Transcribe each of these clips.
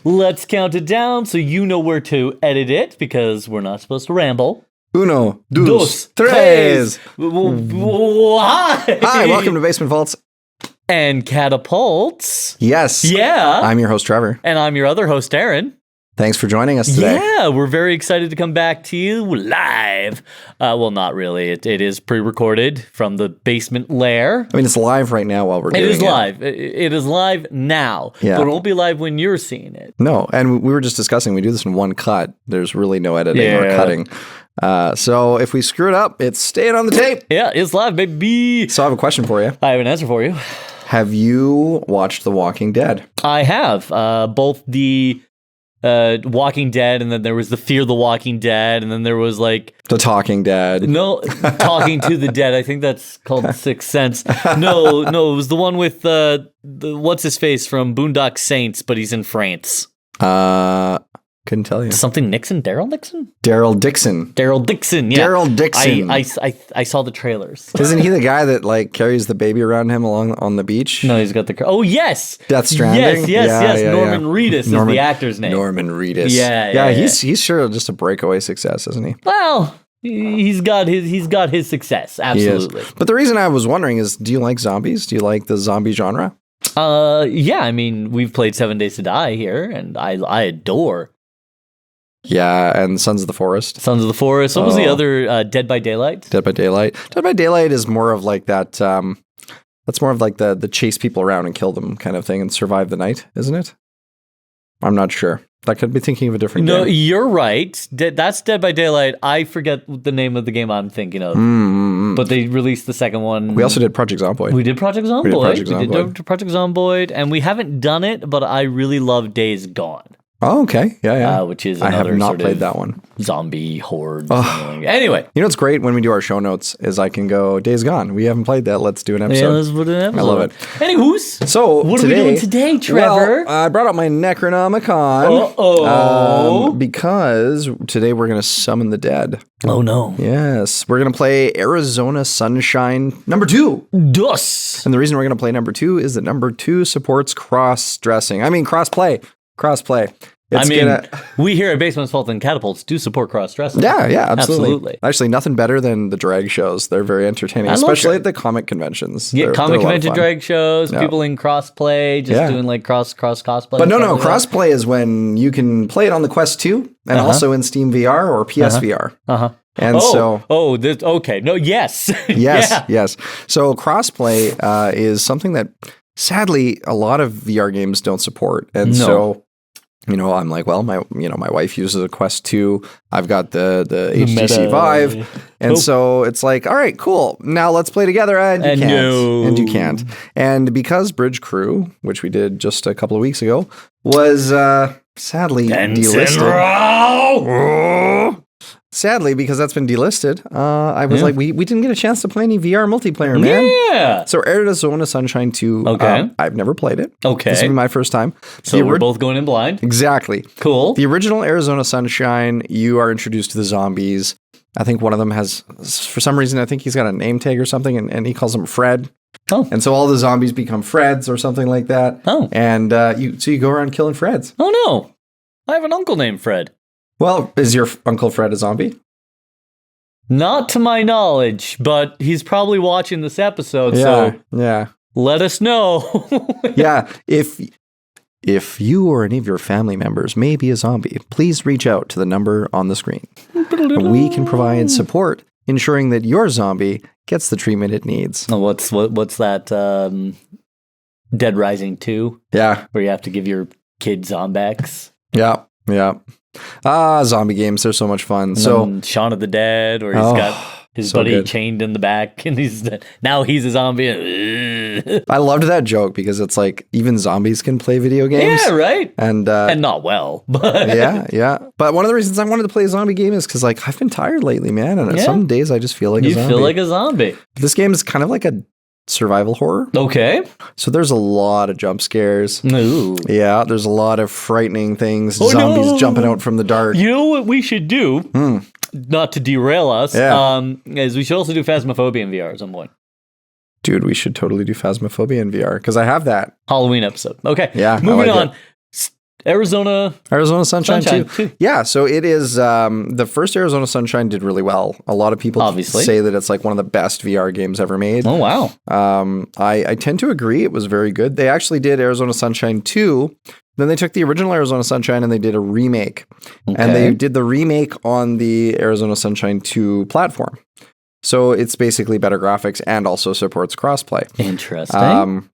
let's count it down so you know where to edit it because we're not supposed to ramble. Uno, dos, tres. Hi. Hi, welcome to Basement Vaults and Catapults. Yes. Yeah. I'm your host, Trevor. And I'm your other host, Aaron. Thanks for joining us today. Yeah, we're very excited to come back to you live. Well, not really. It is pre-recorded from the basement lair. I mean, it's live right now while we're doing it. It is live. It is live now. Yeah. But it won't be live when you're seeing it. No, and we were just discussing, we do this in one cut. There's really no editing or cutting. So if we screw it up, it's staying on the tape. Yeah, it's live, baby. So I have a question for you. I have an answer for you. Have you watched The Walking Dead? I have. Both the Walking Dead, and then there was the Fear the Walking Dead, and then there was like The Talking Dead. No, Talking to the Dead. I think that's called Sixth Sense. No, it was the one with the what's his face from Boondock Saints, but he's in France. Couldn't tell you. Something Nixon? Daryl Nixon? Daryl Dixon. Daryl Dixon, yeah. Daryl Dixon. I saw the trailers. Isn't he the guy that like carries the baby around him along on the beach? No, he's got the... Oh, yes! Death Stranding? Yes. Norman Reedus is the actor's name. Norman Reedus. Yeah. He's sure just a breakaway success, isn't he? Well, he's got his success, absolutely. But the reason I was wondering is, do you like zombies? Do you like the zombie genre? Yeah, I mean, we've played 7 Days to Die here, and I adore... Yeah, and Sons of the Forest. Sons of the Forest. What was the other? Dead by Daylight? Dead by Daylight. Dead by Daylight is more of like that, that's more of like the chase people around and kill them kind of thing and survive the night, isn't it? I'm not sure. I could be thinking of a different game. No, you're right. That's Dead by Daylight. I forget the name of the game I'm thinking of. But they released the second one. We also did Project Zomboid. We did Project Zomboid. We did Project Zomboid, and we haven't done it, but I really love Days Gone. Oh, okay. Yeah. Which is I another have not sort played of that one. Zombie horde. Anyway. You know what's great when we do our show notes is I can go, Days Gone. We haven't played that. Let's do an episode. Yeah, let's do an episode. I love it. Anywho's. So what are we doing today, Trevor? Well, I brought up my Necronomicon. Because today we're going to summon the dead. Oh, no. Yes. We're going to play Arizona Sunshine number 2. Dus. And the reason we're going to play number 2 is that number 2 supports cross-dressing. I mean, cross-play. We here at Basement Vaults and Catapults do support cross-dressing. Yeah, absolutely. Actually, nothing better than the drag shows. They're very entertaining, especially at the comic conventions. Yeah, comic convention drag shows, people in cross-play, doing like cross-cosplay. But no, cross-play is when you can play it on the Quest 2 and also in Steam VR or PSVR. And okay. No, yes. Yes. So crossplay is something that sadly a lot of VR games don't support. And so, I'm like, well, my wife uses a Quest 2. I've got the HTC Vive. And so it's like, all right, cool. Now let's play together. And you can't. And because Bridge Crew, which we did just a couple of weeks ago, was sadly delisted. Sadly, because that's been delisted, I was like, we didn't get a chance to play any VR multiplayer, man. Yeah. So Arizona Sunshine 2, I've never played it. Okay. This will be my first time. So we're both going in blind. Exactly. Cool. The original Arizona Sunshine, you are introduced to the zombies. I think one of them has, for some reason, I think he's got a name tag or something, and he calls him Fred. Oh. And so all the zombies become Freds or something like that. Oh. And you go around killing Freds. Oh, no. I have an uncle named Fred. Well, is your Uncle Fred a zombie? Not to my knowledge, but he's probably watching this episode, so let us know. Yeah, if you or any of your family members may be a zombie, please reach out to the number on the screen. We can provide support, ensuring that your zombie gets the treatment it needs. Oh, what's that, Dead Rising 2? Yeah. Where you have to give your kid Zombex? Yeah. Zombie games, they're so much fun. So Shaun of the Dead, or he's got his buddy chained in the back, and he's a zombie. I loved that joke because it's like even zombies can play video games. Yeah, right. And not well, but yeah. But one of the reasons I wanted to play a zombie game is because like I've been tired lately, man, and some days I just feel like a zombie. You feel like a zombie. This game is kind of like a survival horror. Okay. So there's a lot of jump scares. Ooh. Yeah, there's a lot of frightening things. Zombies jumping out from the dark. You know what we should do? Not to derail us, is we should also do Phasmophobia in VR at some point. Dude, we should totally do Phasmophobia in VR, because I have that. Halloween episode. Okay. Yeah. Moving on. Arizona Sunshine, Sunshine 2. too. Yeah, so it is the first Arizona Sunshine did really well. A lot of people Obviously. say that it's like one of the best VR games ever made. Oh, wow. I tend to agree. It was very good. They actually did Arizona Sunshine 2. Then they took the original Arizona Sunshine and they did a remake. Okay. And they did the remake on the Arizona Sunshine 2 platform. So it's basically better graphics and also supports crossplay. Interesting.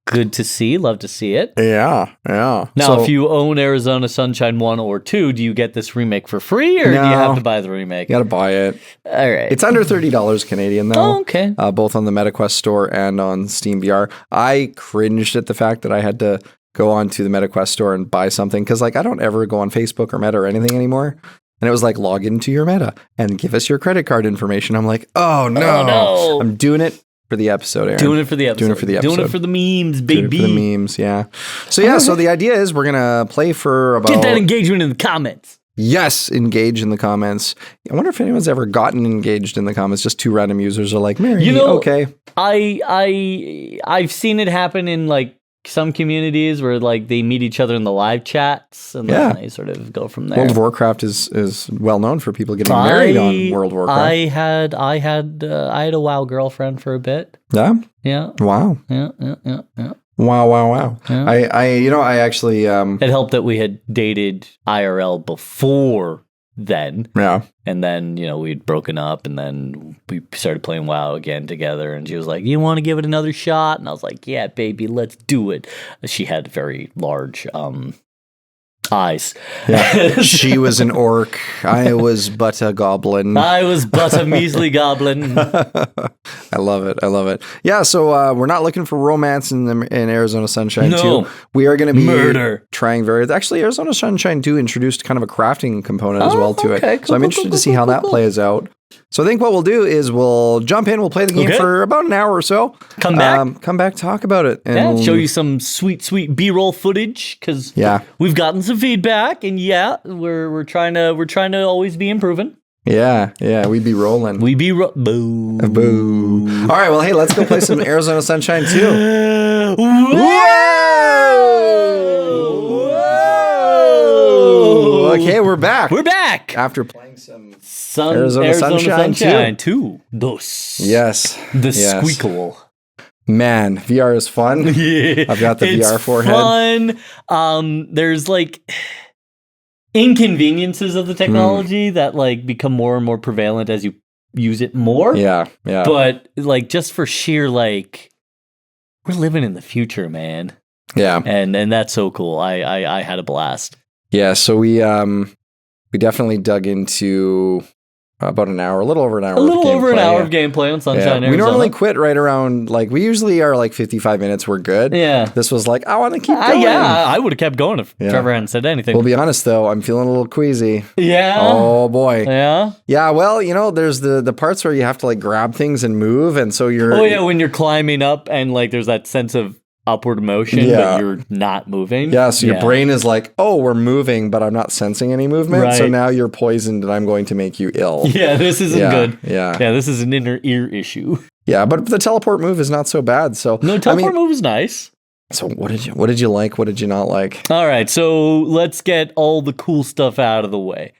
Good to see. Love to see it. Yeah. Now, So- if you own Arizona Sunshine 1 or 2, do you get this remake for free or do you No. have to buy the remake? You got to buy it. All right. It's under $30 Canadian though. Oh, okay. Both on the MetaQuest store and on Steam VR. I cringed at the fact that I had to go onto the MetaQuest store and buy something because like I don't ever go on Facebook or Meta or anything anymore. And it was like, log into your Meta and give us your credit card information. I'm like, oh no. I'm doing it for the episode, Aaron. Doing it for the episode. Doing it for the episode. Doing it for the memes, Doing baby. it for the memes, yeah. So the idea is we're going to play for about... Get that engagement in the comments. Yes, engage in the comments. I wonder if anyone's ever gotten engaged in the comments. Just two random users are like, Mary, okay. I've seen it happen in like some communities where like they meet each other in the live chats and then they sort of go from there. World of Warcraft is well known for people getting married on World of Warcraft. I had a WoW girlfriend for a bit. Yeah? Yeah. Wow. Yeah. Wow. Yeah. I actually It helped that we had dated IRL before then. Yeah. And then, we'd broken up and then we started playing WoW again together. And she was like, you want to give it another shot? And I was like, yeah, baby, let's do it. She had very large eyes. Yeah. She was an orc. I was but a goblin. I was but a measly goblin. I love it. Yeah, so we're not looking for romance in Arizona Sunshine 2. We are going to be trying actually, Arizona Sunshine 2 introduced kind of a crafting component as well to it. Cool, so I'm interested to see how that plays out. So I think what we'll do is we'll jump in, we'll play the game for about an hour or so. Come back, talk about it. And show you some sweet B-roll footage because we've gotten some feedback and we're trying to always be improving. Yeah, we be rolling. Boo. All right, well, hey, let's go play some Arizona Sunshine 2. Okay, we're back. After playing some Arizona Sunshine 2. Dos. Yes. The squeakle. Man, VR is fun. Yeah. I've got the VR forehead. Fun. There's like inconveniences of the technology that like become more and more prevalent as you use it more. Yeah. But like just for sheer like we're living in the future, man. Yeah. And that's so cool. I had a blast. Yeah, so we definitely dug into about an hour, a little over an hour. An hour of gameplay on Sunshine Arizona. We normally quit right around, like, we usually are like 55 minutes, we're good. Yeah. This was like, I want to keep going. I would have kept going if Trevor hadn't said anything. We'll be honest, though, I'm feeling a little queasy. Yeah? Oh, boy. Yeah? Yeah, well, there's the parts where you have to, like, grab things and move, and so you're... Oh, yeah, when you're climbing up and, like, there's that sense of upward motion, but you're not moving. Yeah, so your brain is like, oh, we're moving, but I'm not sensing any movement. Right. So now you're poisoned and I'm going to make you ill. Yeah, this isn't good. Yeah, this is an inner ear issue. Yeah, but the teleport move is not so bad. So teleport move is nice. So what did you like? What did you not like? All right, so let's get all the cool stuff out of the way.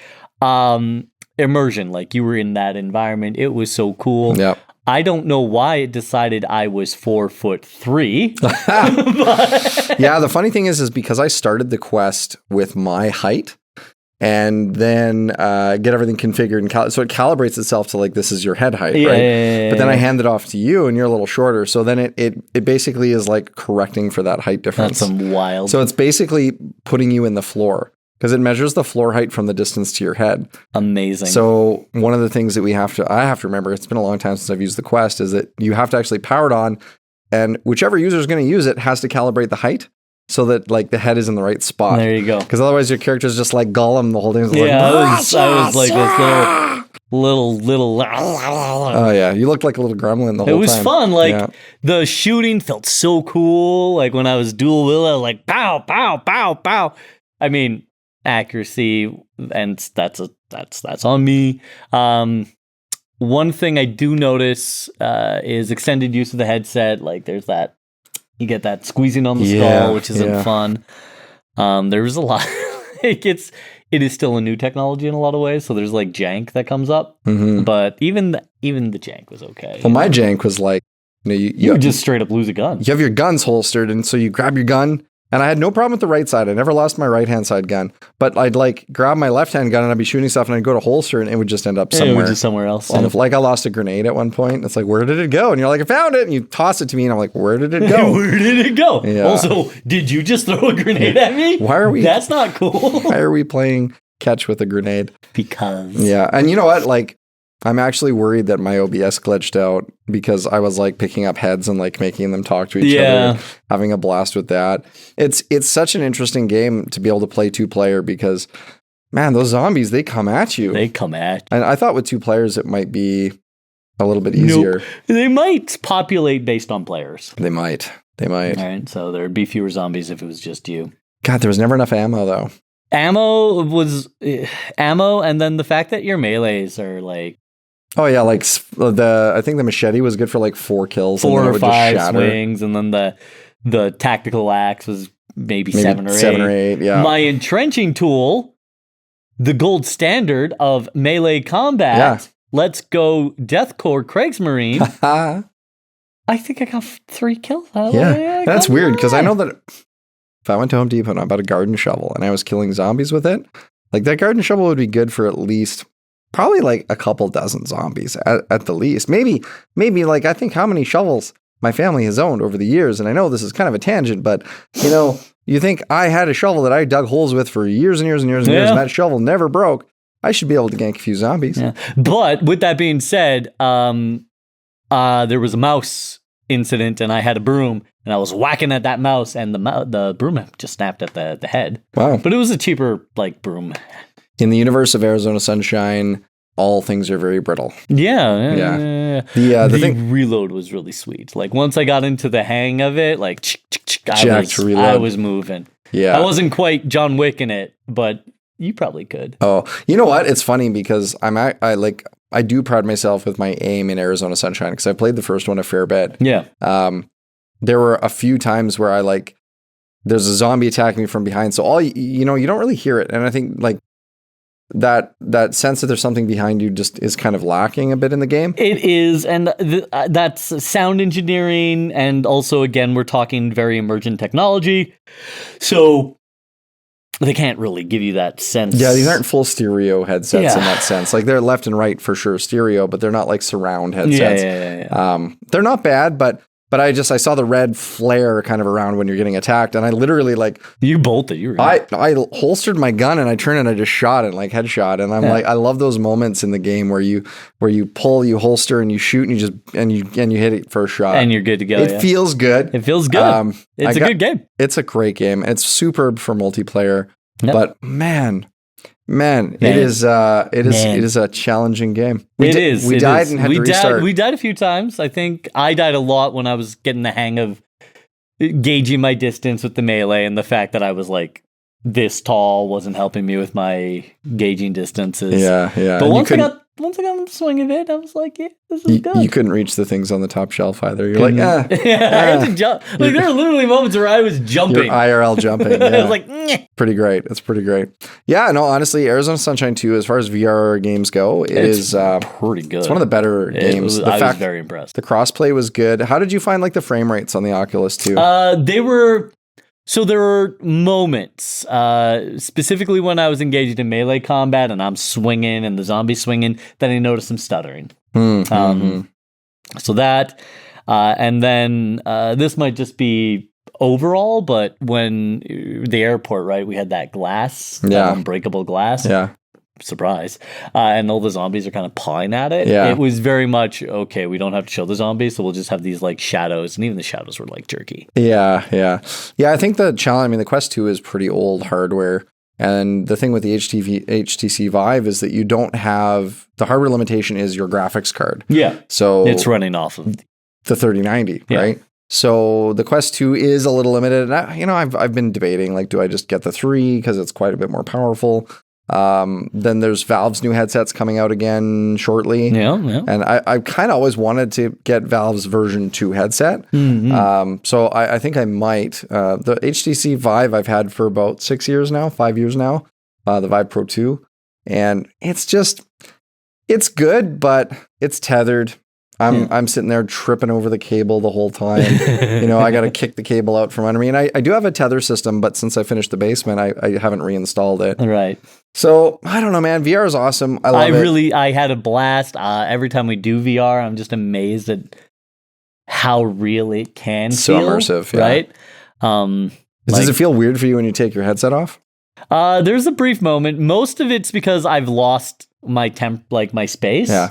Immersion, like you were in that environment. It was so cool. Yeah. I don't know why it decided I was 4'3". Yeah, the funny thing is because I started the quest with my height and then get everything configured and so it calibrates itself to like this is your head height, right? But then I hand it off to you and you're a little shorter, so then it basically is like correcting for that height difference. That's some wild. So it's basically putting you in the floor. Because it measures the floor height from the distance to your head. Amazing. So one of the things that I have to remember, it's been a long time since I've used the Quest, is that you have to actually power it on, and whichever user is going to use it has to calibrate the height so that like the head is in the right spot. There you go. Because otherwise your character's just like Gollum the whole thing. I was like this little. Oh yeah, you looked like a little gremlin the whole time. It was fun. Like the shooting felt so cool. Like when I was dual wield, I was like pow, pow, pow, pow. I mean, accuracy, and that's on me. One thing I do notice is extended use of the headset. Like there's that, you get that squeezing on the skull, which isn't fun. There was a lot. Like it is still a new technology in a lot of ways. So there's like jank that comes up, but even the jank was okay. Well, my jank was like, you would just straight up lose a gun. You have your guns holstered, and so you grab your gun. And I had no problem with the right side. I never lost my right-hand side gun. But I'd like grab my left-hand gun and I'd be shooting stuff and I'd go to holster and it would just end up somewhere. It would just somewhere else. And if like I lost a grenade at one point, it's like, where did it go? And you're like, I found it. And you toss it to me and I'm like, where did it go? Where did it go? Yeah. Also, did you just throw a grenade at me? Why are we? That's not cool. Why are we playing catch with a grenade? Because. Yeah. And you know what? Like, I'm actually worried that my OBS glitched out because I was like picking up heads and like making them talk to each other, having a blast with that. It's such an interesting game to be able to play 2-player because, man, those zombies, they come at you. They come at you. And I thought with 2 players, it might be a little bit easier. Nope. They might populate based on players. They might. All right. So there'd be fewer zombies if it was just you. God, there was never enough ammo though. Ammo, and then the fact that your melees are like, oh yeah, like I think the machete was good for like 4 kills, 4 or 5 swings, and then the tactical axe was maybe 7 or 8. 7 or 8, yeah. My entrenching tool, the gold standard of melee combat. Yeah. Let's go, Deathcore Kriegsmarine. I think I got 3 kills. Yeah, that's weird because I know that if I went to Home Depot and I bought a garden shovel and I was killing zombies with it, like that garden shovel would be good for at least. Probably like a couple dozen zombies at the least. Maybe like I think how many shovels my family has owned over the years. And I know this is kind of a tangent, but you think I had a shovel that I dug holes with for years and years and years and years, and that shovel never broke. I should be able to gank a few zombies. Yeah. But with that being said, there was a mouse incident and I had a broom and I was whacking at that mouse and the broom just snapped at the head. Wow. But it was a cheaper like broom. In the universe of Arizona Sunshine, all things are very brittle. Yeah. The reload was really sweet. Like once I got into the hang of it, like I was moving. Yeah. I wasn't quite John Wick in it, but you probably could. Oh, you know what? It's funny because I do pride myself with my aim in Arizona Sunshine because I played the first one a fair bit. Yeah. There were a few times where there's a zombie attacking me from behind. So you don't really hear it. And I think like that sense that there's something behind you just is kind of lacking a bit in the game. It is, and that's sound engineering, and also again we're talking very emergent technology, so they can't really give you that sense. Yeah, these aren't full stereo headsets in that sense. Like they're left and right for sure stereo, but they're not like surround headsets. Yeah. They're not bad, but I saw the red flare kind of around when you're getting attacked, and I literally you bolted. You were I holstered my gun and I turned and I just shot it, like headshot, and I'm like, I love those moments in the game where you pull, you holster, and you shoot, and you just and you hit it first shot, and you're good to go. It feels good. It feels good. It's a good game. It's a great game. It's superb for multiplayer, but man, it is a challenging game. We died and had to restart. We died a few times. I think I died a lot when I was getting the hang of gauging my distance with the melee, and the fact that I was like this tall wasn't helping me with my gauging distances. Yeah. But once I got the swing of it, I was like, yeah, this is good. You couldn't reach the things on the top shelf either. You're like, I had to jump. Like there were literally moments where I was jumping. You're IRL jumping. Yeah. I was like, Nyeh. Pretty great. It's pretty great. Yeah, no, honestly, Arizona Sunshine 2, as far as VR games go, is pretty good. It's one of the better games. I was very impressed. The crossplay was good. How did you find like the frame rates on the Oculus 2? There were moments, specifically when I was engaged in melee combat and I'm swinging and the zombie swinging, that I noticed some stuttering. So that, and then this might just be overall, but when the airport, right, we had that glass, that unbreakable glass. Yeah. Surprise. And all the zombies are kind of pawing at it. Yeah. It was very much, okay, we don't have to show the zombies, so we'll just have these like shadows, and even the shadows were like jerky. Yeah. I think the challenge, the Quest 2 is pretty old hardware. And the thing with the HTC Vive is that you don't have, the hardware limitation is your graphics card. Yeah. So it's running off of the 3090, right? So the Quest 2 is a little limited. And I've been debating, like, do I just get the 3 because it's quite a bit more powerful? Then there's Valve's new headsets coming out again shortly. Yeah. And I kind of always wanted to get Valve's version 2 headset. So I think I might. The HTC Vive I've had for about 5 years now, the Vive Pro 2. And it's good, but it's tethered. I'm sitting there tripping over the cable the whole time. I got to kick the cable out from under me. And I do have a tether system, but since I finished the basement, I haven't reinstalled it. Right. So I don't know, man. VR is awesome. I love it. I had a blast. Every time we do VR, I'm just amazed at how real it can so feel. Immersive, yeah. Right? Does it feel weird for you when you take your headset off? There's a brief moment. Most of it's because I've lost my my space. Yeah.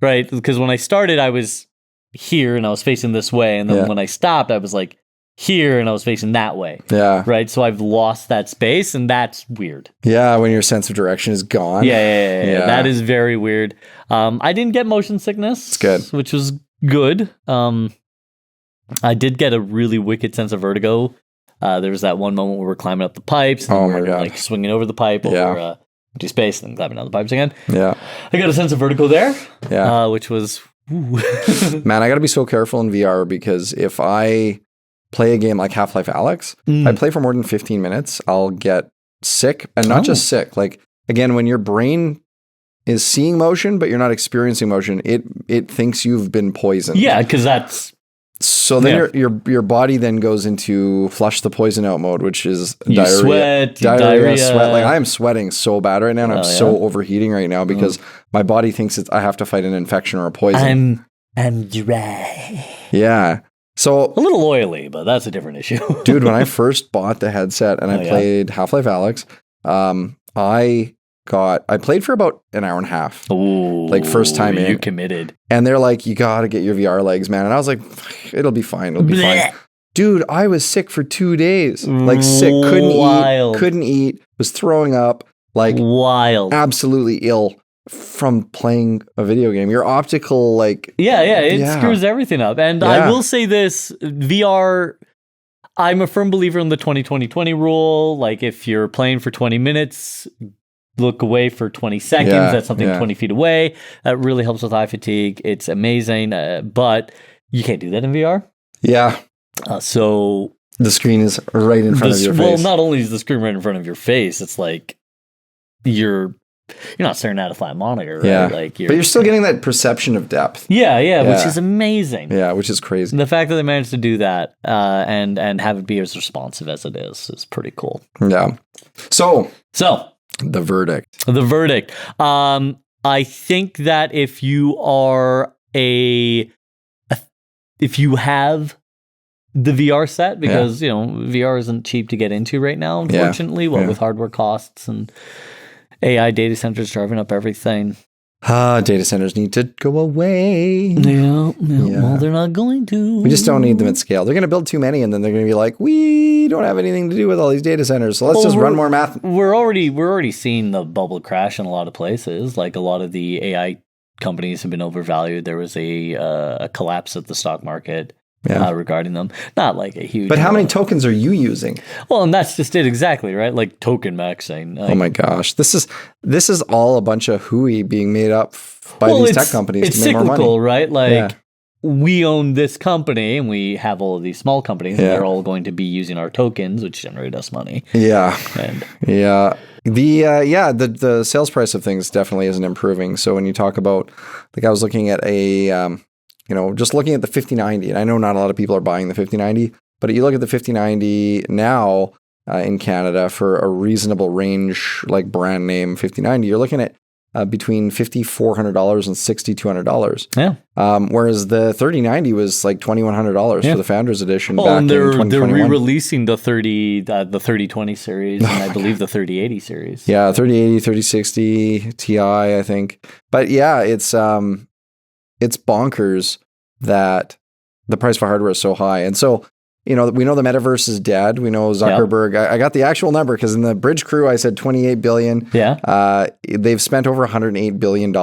Right? Because when I started, I was here and I was facing this way. And then when I stopped, I was like here and I was facing that way. Yeah. Right? So I've lost that space and that's weird. Yeah, when your sense of direction is gone. Yeah. That is very weird. I didn't get motion sickness. It's good. Which was good. I did get a really wicked sense of vertigo. There was that one moment where we're climbing up the pipes and we're like swinging over the pipe over empty space and then climbing down the pipes again. Yeah. I got a sense of vertigo there. Yeah. Which was... Man, I got to be so careful in VR because if I play a game like Half-Life Alyx, I play for more than 15 minutes, I'll get sick. And not just sick. Like, again, when your brain is seeing motion, but you're not experiencing motion, it thinks you've been poisoned. Yeah, because that's... So then your body then goes into flush the poison out mode, which is diarrhea, sweat. Like I am sweating so bad right now, and I'm so overheating right now because my body thinks I have to fight an infection or a poison. I'm dry. Yeah. So a little oily, but that's a different issue. Dude, when I first bought the headset and I played Half-Life Alyx, I played for about an hour and a half. Ooh, like first time in. You committed. And they're like, you got to get your VR legs, man. And I was like, it'll be fine. It'll be fine. Dude, I was sick for 2 days. Like sick, couldn't eat, was throwing up, like wild, absolutely ill from playing a video game. Your optical, like... It screws everything up. And I will say this, VR... I'm a firm believer in the 20-20-20 rule. Like if you're playing for 20 minutes... look away for 20 seconds. That's something 20 feet away. That really helps with eye fatigue. It's amazing, but you can't do that in VR. Yeah. So the screen is right in front of your face. Well, not only is the screen right in front of your face, it's like you're not staring at a flat monitor, right? Yeah. Like but you're still getting that perception of depth. Yeah, which is amazing. Yeah, which is crazy. The fact that they managed to do that and have it be as responsive as it is pretty cool. Yeah. So The verdict. I think that if you are if you have the VR set, because VR isn't cheap to get into right now, unfortunately, with hardware costs and AI data centers driving up everything. Data centers need to go away. Yeah. Well, they're not going to. We just don't need them at scale. They're going to build too many, and then they're going to be like, we don't have anything to do with all these data centers, so let's just run more math. We're already seeing the bubble crash in a lot of places. Like a lot of the AI companies have been overvalued. There was a collapse of the stock market. Regarding them, not like a huge. But how many tokens are you using? Well, and that's just it exactly, right? Like token maxing. Like, oh my gosh, this is all a bunch of hooey being made up by these tech companies to make more money. It's cyclical, right? Like we own this company, and we have all of these small companies, and they're all going to be using our tokens, which generate us money. Yeah, and the sales price of things definitely isn't improving. So when you talk about, like, I was looking at just looking at the 5090, and I know not a lot of people are buying the 5090, but you look at the 5090 now in Canada for a reasonable range, like brand name 5090, you're looking at between $5,400 and $6,200. Yeah. Whereas the 3090 was like $2,100 for the Founders Edition back in 2021. They're re-releasing the 3020 series, and I believe the 3080 series. Yeah, 3080, 3060 Ti, I think. But yeah, it's bonkers that the price for hardware is so high. And so, we know the metaverse is dead. We know Zuckerberg. I got the actual number because in the Bridge Crew, I said 28 billion. Yeah. They've spent over $108 billion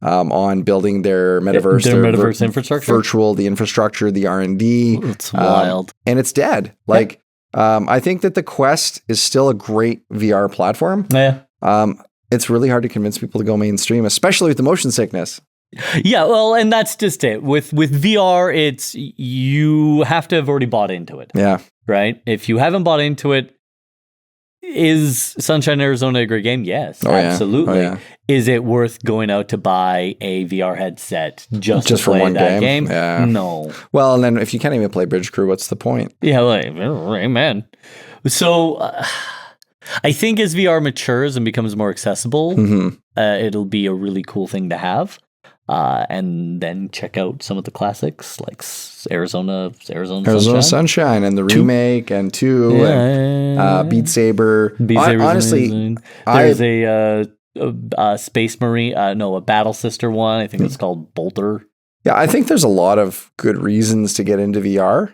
on building their metaverse. Their metaverse infrastructure? The infrastructure, the R&D. It's wild. And it's dead. Like, I think that the Quest is still a great VR platform. Yeah. It's really hard to convince people to go mainstream, especially with the motion sickness. Yeah, well, and that's just it. With VR, it's you have to have already bought into it. Yeah. Right? If you haven't bought into it, is Sunshine, Arizona a great game? Yes, absolutely. Yeah. Is it worth going out to buy a VR headset just to for play one that game? Yeah. No. Well, and then if you can't even play Bridge Crew, what's the point? Yeah, like, amen. So I think as VR matures and becomes more accessible, it'll be a really cool thing to have. And then check out some of the classics like Arizona Sunshine and the remake and 2 and Beat Saber. Honestly, there's a Space Marine, a Battle Sister one. I think it's called Bolter. Yeah, I think there's a lot of good reasons to get into VR.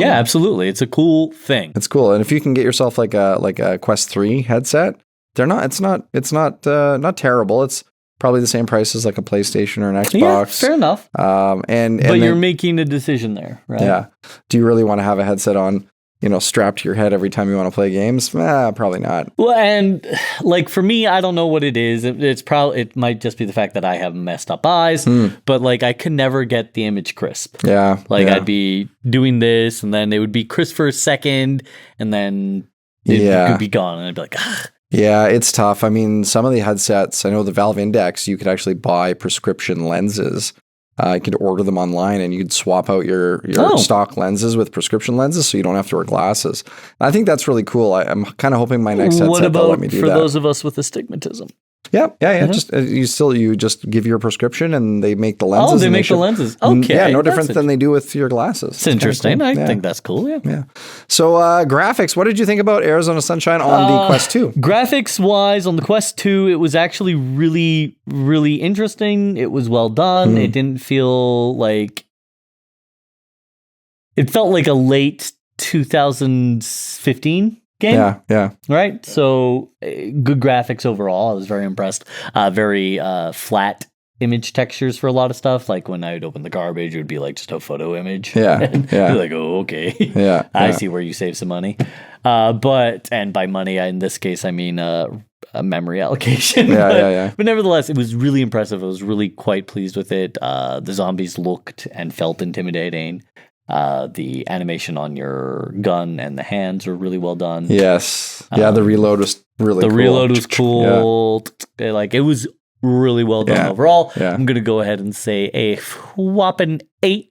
Yeah, absolutely. It's a cool thing. It's cool, and if you can get yourself like a Quest 3 headset, it's not terrible. It's probably the same price as like a PlayStation or an Xbox. Yeah, fair enough. But you're making a decision there, right? Yeah. Do you really want to have a headset on, strapped to your head every time you want to play games? Probably not. Well, and like for me, I don't know what it is. It might just be the fact that I have messed up eyes, but like I could never get the image crisp. Yeah. I'd be doing this and then it would be crisp for a second and then it could be gone and I'd be like, Yeah, it's tough. I mean, some of the headsets, I know the Valve Index, you could actually buy prescription lenses. You could order them online and you could swap out your stock lenses with prescription lenses so you don't have to wear glasses. And I think that's really cool. I'm kind of hoping my next headset will let me do that. What about for those of us with astigmatism? Yeah. Just you just give your prescription and they make the lenses. Oh, they make the lenses. Okay, yeah, no different than they do with your glasses. It's interesting. Cool. I think that's cool. Yeah. So graphics. What did you think about Arizona Sunshine on the Quest 2? Graphics wise, on the Quest 2, it was actually really, really interesting. It was well done. It didn't feel like it felt like a late 2015. game. Yeah. Right? So good graphics overall. I was very impressed. Very flat image textures for a lot of stuff. Like when I would open the garbage, it would be like just a photo image. Yeah. You're like, oh, okay. Yeah. I see where you save some money. And by money, in this case, I mean a memory allocation. Yeah. But nevertheless, it was really impressive. I was really quite pleased with it. The zombies looked and felt intimidating. The animation on your gun and the hands were really well done. Yes. Yeah, the reload was really cool. The reload was cool. Yeah. Like, it was really well done overall. Yeah. I'm going to go ahead and say a whopping 8.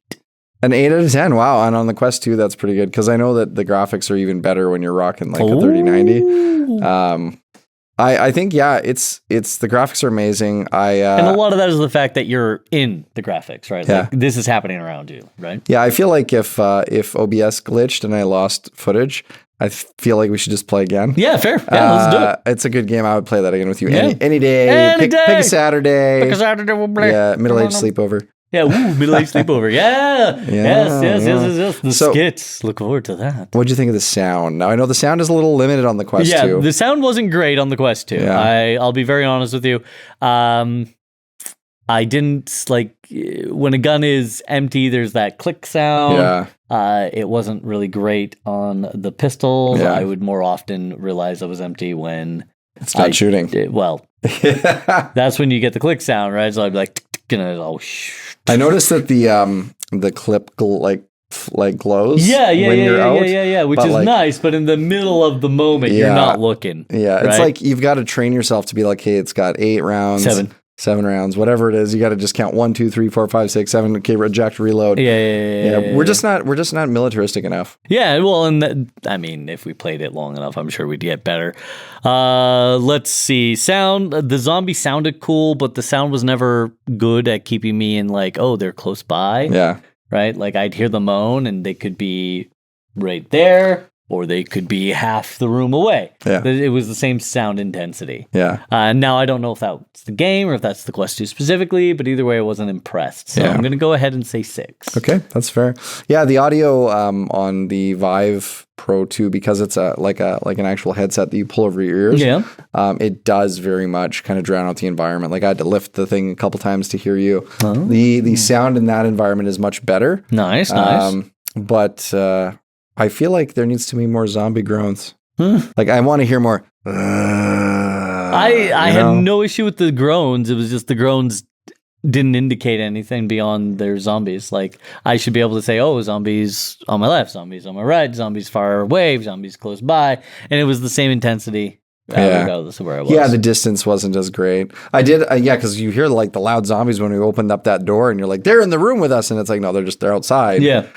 An 8 out of 10. Wow. And on the Quest 2, that's pretty good because I know that the graphics are even better when you're rocking like a 3090. I think, it's the graphics are amazing. And a lot of that is the fact that you're in the graphics, right? Yeah. Like, this is happening around you, right? Yeah, I feel like if OBS glitched and I lost footage, I feel like we should just play again. Yeah, fair. Yeah, let's do it. It's a good game. I would play that again with you any day. Pick a Saturday. Pick a Saturday, we'll play. Yeah, middle-aged sleepover. Yeah, middle-aged sleepover. Yeah. Yes. The skits. Look forward to that. What'd you think of the sound? Now, I know the sound is a little limited on the Quest 2. Yeah, the sound wasn't great on the Quest 2. Yeah. I'll be very honest with you. I didn't, like, when a gun is empty, there's that click sound. Yeah. It wasn't really great on the pistol. Yeah. I would more often realize I was empty when it's not shooting. That's when you get the click sound, right? So I'd be like, I noticed that the clip glows. When you're out. Yeah, which is nice. But in the middle of the moment, you're not looking. Yeah, right? It's like you've got to train yourself to be like, hey, it's got 8 rounds. 7 rounds, whatever it is. You got to just count 1, 2, 3, 4, 5, 6, 7. Okay, eject, reload. Yeah. We're just not militaristic enough. Yeah, well, and if we played it long enough, I'm sure we'd get better. Let's see. Sound. The zombie sounded cool, but the sound was never good at keeping me in like, oh, they're close by. Yeah. Right? Like I'd hear them moan and they could be right there. Or they could be half the room away. Yeah. It was the same sound intensity. Yeah. Now, I don't know if that's the game or if that's the Quest 2 specifically, but either way, I wasn't impressed. So I'm going to go ahead and say 6. Okay, that's fair. Yeah, the audio on the Vive Pro 2, because it's like an actual headset that you pull over your ears, it does very much kind of drown out the environment. Like I had to lift the thing a couple times to hear you. Oh. The sound in that environment is much better. Nice. But I feel like there needs to be more zombie groans. Like I want to hear more. I I had no issue with the groans. It was just the groans didn't indicate anything beyond their zombies. Like, I should be able to say, oh, zombies on my left, zombies on my right, zombies far away, zombies close by. And it was the same intensity regardless of where I was. Yeah, the distance wasn't as great. I did, because you hear like the loud zombies when we opened up that door and you're like, they're in the room with us. And it's like, no, they're outside. Yeah.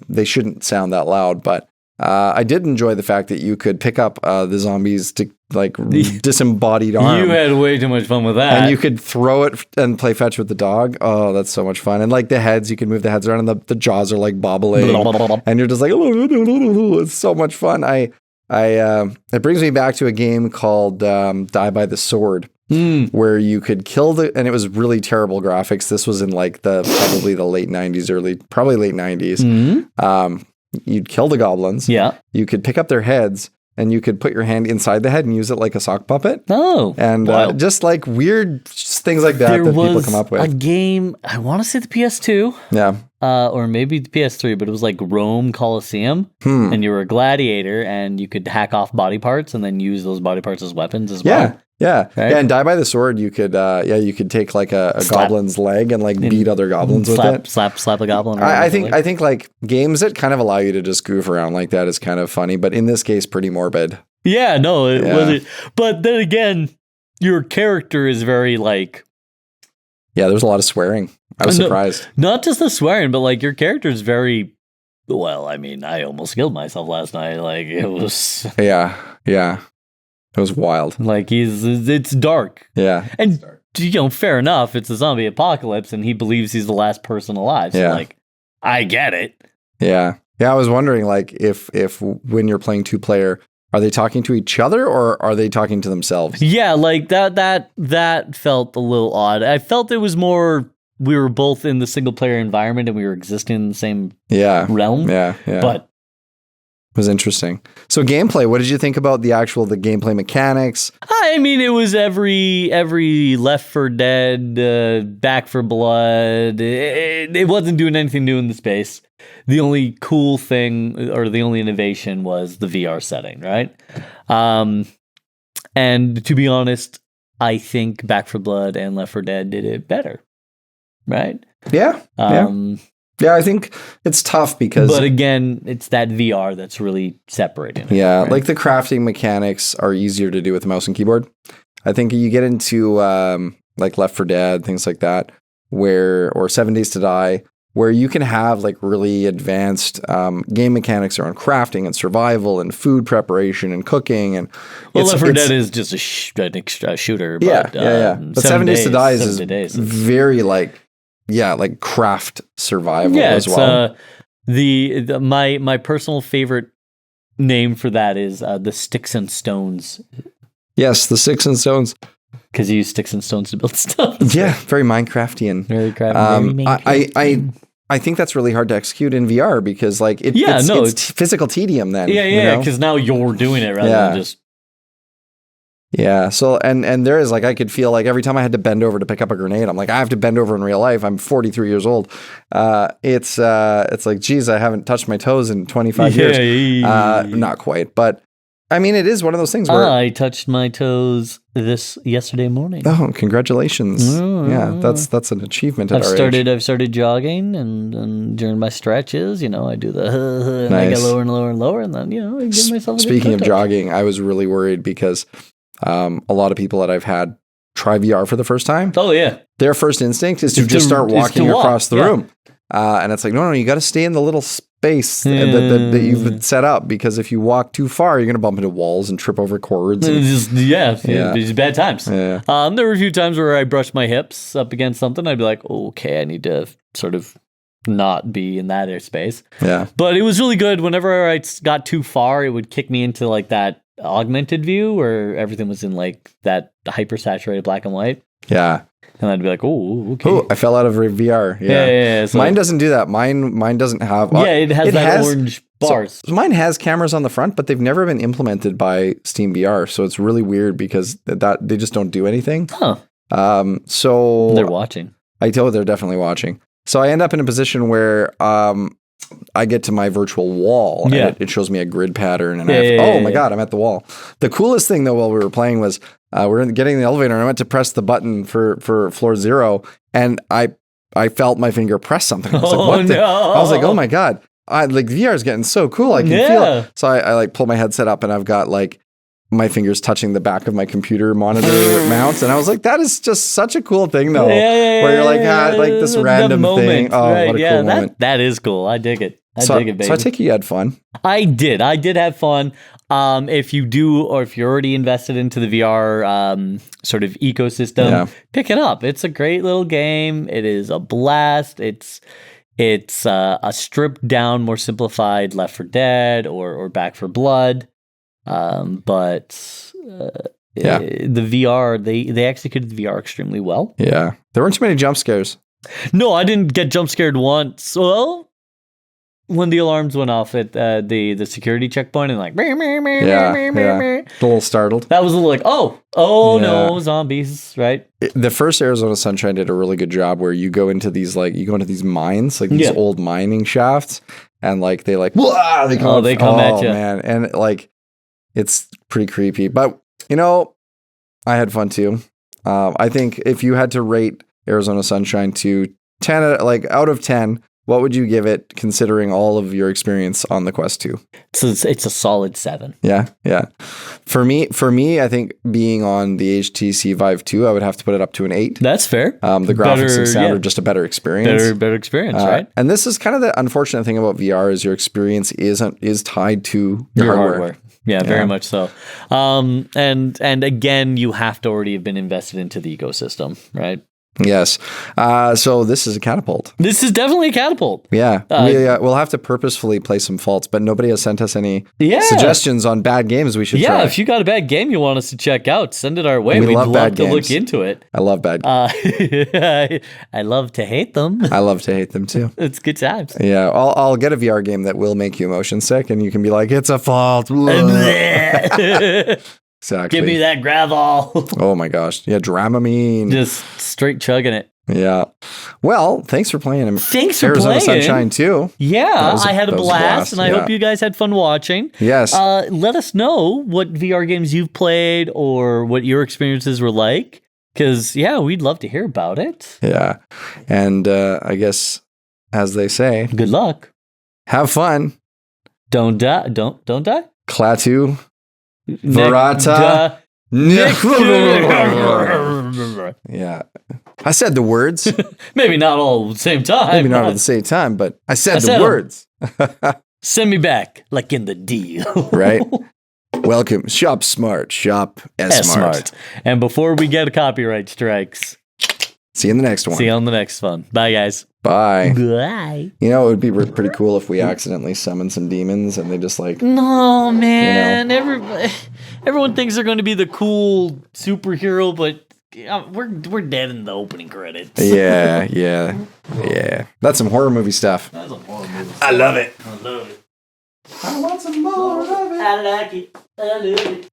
They shouldn't sound that loud, but I did enjoy the fact that you could pick up the zombies to like disembodied arm. You had way too much fun with that. And you could throw it and play fetch with the dog. Oh, that's so much fun. And like the heads, you can move the heads around and the jaws are like bobbling. And you're just like, it's so much fun. It brings me back to a game called Die by the Sword. Where you could kill and it was really terrible graphics. This was in like probably the late 90s, probably late 90s. You'd kill the goblins. Yeah. You could pick up their heads and you could put your hand inside the head and use it like a sock puppet. Oh. And just like weird things like that people come up with. A game, I want to say the PS2. Yeah. Or maybe the PS3, but it was like Rome Colosseum. And you were a gladiator and you could hack off body parts and then use those body parts as weapons as well. Yeah. Right? Yeah, and Die by the Sword, you could take like a goblin's leg and like beat other goblins with it. Slap a goblin. I think like games that kind of allow you to just goof around like that is kind of funny, but in this case, pretty morbid. Yeah, no, it wasn't. But then again, your character is very like. Yeah, there's a lot of swearing. I was surprised. Not just the swearing, but like your character is very. Well, I mean, I almost killed myself last night. Like it was. Yeah. It was wild. Like it's dark. Yeah. And fair enough. It's a zombie apocalypse and he believes he's the last person alive. So like, I get it. Yeah. Yeah. I was wondering like if when you're playing 2-player, are they talking to each other or are they talking to themselves? Yeah. Like that felt a little odd. I felt it was more, we were both in the single player environment and we were existing in the same realm. Yeah. But it was interesting. So gameplay, what did you think about the gameplay mechanics? I mean, it was every Left 4 Dead, Back 4 Blood. It wasn't doing anything new in the space. The only cool thing or the only innovation was the VR setting, right? And to be honest, I think Back 4 Blood and Left 4 Dead did it better, right? Yeah. Yeah, I think it's tough because... But again, it's that VR that's really separating it. Yeah, right? like the crafting mechanics are easier to do with mouse and keyboard. I think you get into like Left 4 Dead, things like that, or 7 Days to Die, where you can have like really advanced game mechanics around crafting and survival and food preparation and cooking. And Left 4 Dead is just a shooter. But, But 7 Days to Die is very like craft survival as well. My personal favorite name for that is the Sticks and Stones. Yes, the Sticks and Stones. Because you use sticks and stones to build stuff. Yeah, very Minecraftian. Very Minecraftian. I think that's really hard to execute in VR because like it's physical tedium then. Yeah, because now you're doing it rather than just. Yeah. So and there is like I could feel like every time I had to bend over to pick up a grenade, I'm like I have to bend over in real life. I'm 43 years old. It's like geez, I haven't touched my toes in 25 years. Not quite, but I mean it is one of those things where I touched my toes yesterday morning. Oh, congratulations! Yeah, that's an achievement. I've started jogging and during my stretches, I do the and I get lower and lower and lower, and then I give myself. Speaking of jogging, I was really worried because. A lot of people that I've had try VR for the first time. Oh, yeah. Their first instinct is to just start walking across the room. And it's like, no, you got to stay in the little space that you've set up because if you walk too far, you're going to bump into walls and trip over cords. It's bad times. Yeah. There were a few times where I brushed my hips up against something. I'd be like, okay, I need to sort of not be in that airspace. Yeah. But it was really good. Whenever I got too far, it would kick me into like that augmented view where everything was in like that hyper saturated black and white. Yeah. And I'd be like, oh, okay. Oh, I fell out of VR. Yeah. So mine doesn't do that. Mine doesn't have. It has orange bars. So mine has cameras on the front, but they've never been implemented by Steam VR. So it's really weird because they just don't do anything. Huh. So they're watching. I know they're definitely watching. So I end up in a position where I get to my virtual wall and it shows me a grid pattern and oh my God, I'm at the wall. The coolest thing though while we were playing was we're getting in the elevator, and I went to press the button for floor 0, and I felt my finger press something. I was like, what the? I was like, oh my God. VR is getting so cool. I can feel it. So I like pull my headset up, and I've got like my fingers touching the back of my computer monitor mounts. And I was like, that is just such a cool thing though. Where you're like, like this random thing. Oh, right, what a cool moment. That is cool. I dig it. I dig it, baby. So I take it you had fun. I did have fun. If you do, or if you're already invested into the VR sort of ecosystem, pick it up. It's a great little game. It is a blast. It's a stripped down, more simplified Left 4 Dead or Back 4 Blood. But the VR, they executed the VR extremely well. Yeah. There weren't too many jump scares. No, I didn't get jump scared once. Well, when the alarms went off at the security checkpoint and like, a little startled. That was a little like, no, zombies, right? The first Arizona Sunshine did a really good job where you go into these mines, like these old mining shafts, and like they come at you, man, and like it's pretty creepy. But I had fun too. I think if you had to rate Arizona Sunshine to 10, like out of 10. What would you give it, considering all of your experience on the Quest 2? It's a solid 7. Yeah. For me, I think being on the HTC Vive 2, I would have to put it up to an 8. That's fair. The graphics and sound are just a better experience. Better experience, right? And this is kind of the unfortunate thing about VR is your experience is tied to your hardware. Yeah, very much so. And again, you have to already have been invested into the ecosystem, right? Yes. So this is a catapult. This is definitely a catapult. Yeah. We'll have to purposefully play some faults, but nobody has sent us any suggestions on bad games we should try. Yeah, if you got a bad game you want us to check out, send it our way. We'd love to look into it. I love bad games. I love to hate them. I love to hate them too. It's good times. Yeah. I'll get a VR game that will make you motion sick, and you can be like, it's a fault. Exactly. Give me that gravel. Oh my gosh. Yeah, Dramamine. Just straight chugging it. Yeah. Well, thanks for playing. Thanks for Arizona playing. Sunshine too. Yeah, I had a blast, and I hope you guys had fun watching. Yes. Let us know what VR games you've played or what your experiences were like, because we'd love to hear about it. Yeah. And I guess, as they say, good luck. Have fun. Don't die. Don't die. Klaatu. Verata. Yeah. I said the words. Maybe not all at the same time. Maybe not at the same time, but I said the words. Send me back, like in the deal. Right? Welcome. Shop smart. Shop S-Smart. And before we get copyright strikes, see you in the next one. See you on the next one. Bye, guys. Bye. Bye. It would be pretty cool if we accidentally summon some demons and they just like... No, man. Everyone thinks they're going to be the cool superhero, but we're dead in the opening credits. Yeah. That's some horror movie stuff. That's some horror movie stuff. I love it. I love it. I want some more of it. I like it. I love it.